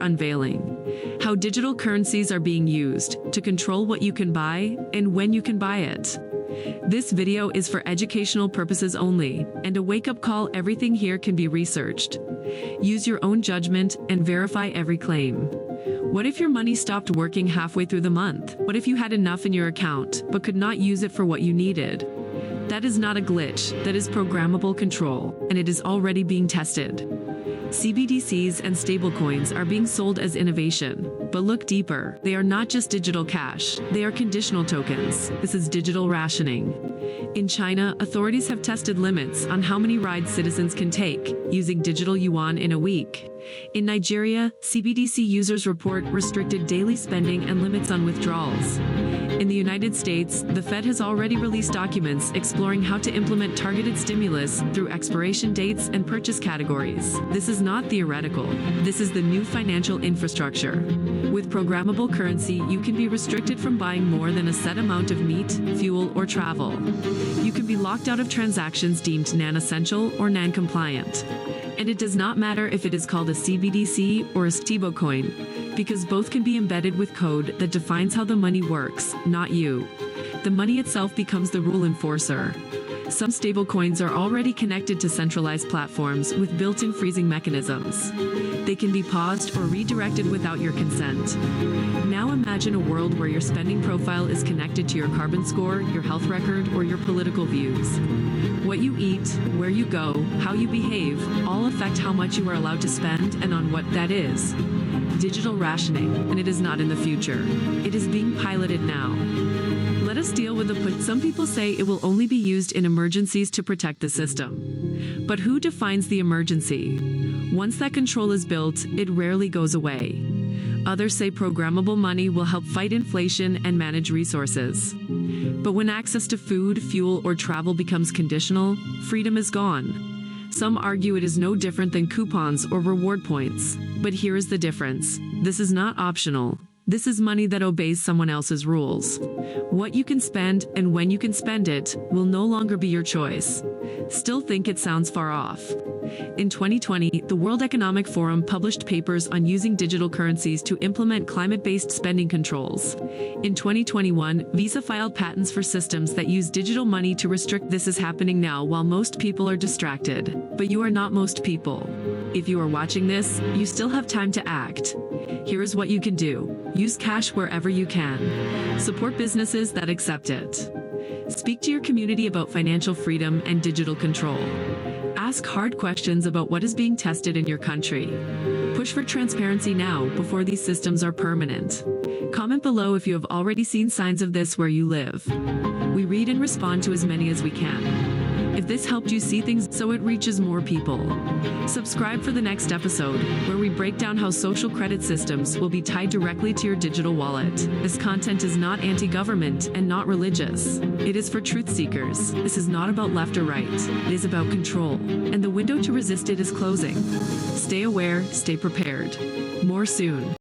Unveiling how digital currencies are being used to control what you can buy and when you can buy it. This video is for educational purposes only, and a wake-up call. Everything here can be researched. Use your own judgment and verify every claim. What if your money stopped working halfway through the month? What if you had enough in your account but could not use it for what you needed? That is not a glitch, that is programmable control, and it is already being tested. CBDCs and stablecoins are being sold as innovation, but look deeper. They are not just digital cash, they are conditional tokens. This is digital rationing. In China, authorities have tested limits on how many rides citizens can take, using digital yuan in a week. In Nigeria, CBDC users report restricted daily spending and limits on withdrawals. In the United States, the Fed has already released documents exploring how to implement targeted stimulus through expiration dates and purchase categories. This is not theoretical. This is the new financial infrastructure. With programmable currency, you can be restricted from buying more than a set amount of meat, fuel, or travel. You can be locked out of transactions deemed non-essential or non-compliant. And it does not matter if it is called a CBDC or a stablecoin, because both can be embedded with code that defines how the money works, not you. The money itself becomes the rule enforcer. Some stablecoins are already connected to centralized platforms with built-in freezing mechanisms. They can be paused or redirected without your consent. Now imagine a world where your spending profile is connected to your carbon score, your health record, or your political views. What you eat, where you go, how you behave, all affect how much you are allowed to spend and on what that is. Digital rationing, and it is not in the future. It is being piloted now. Let us deal with the put. Some people say it will only be used in emergencies to protect the system. But who defines the emergency? Once that control is built, it rarely goes away. Others say programmable money will help fight inflation and manage resources. But when access to food, fuel, or travel becomes conditional, freedom is gone. Some argue it is no different than coupons or reward points. But here is the difference. This is not optional. This is money that obeys someone else's rules. What you can spend and when you can spend it will no longer be your choice. Still think it sounds far off? In 2020, the World Economic Forum published papers on using digital currencies to implement climate-based spending controls. In 2021, Visa filed patents for systems that use digital money to restrict. This is happening now while most people are distracted. But you are not most people. If you are watching this, you still have time to act. Here is what you can do. Use cash wherever you can. Support businesses that accept it. Speak to your community about financial freedom and digital control. Ask hard questions about what is being tested in your country. Push for transparency now before these systems are permanent. Comment below if you have already seen signs of this where you live. We read and respond to as many as we can. If this helped you see things so it reaches more people. Subscribe for the next episode, where we break down how social credit systems will be tied directly to your digital wallet. This content is not anti-government and not religious. It is for truth seekers. This is not about left or right. It is about control. And the window to resist it is closing. Stay aware, stay prepared. More soon.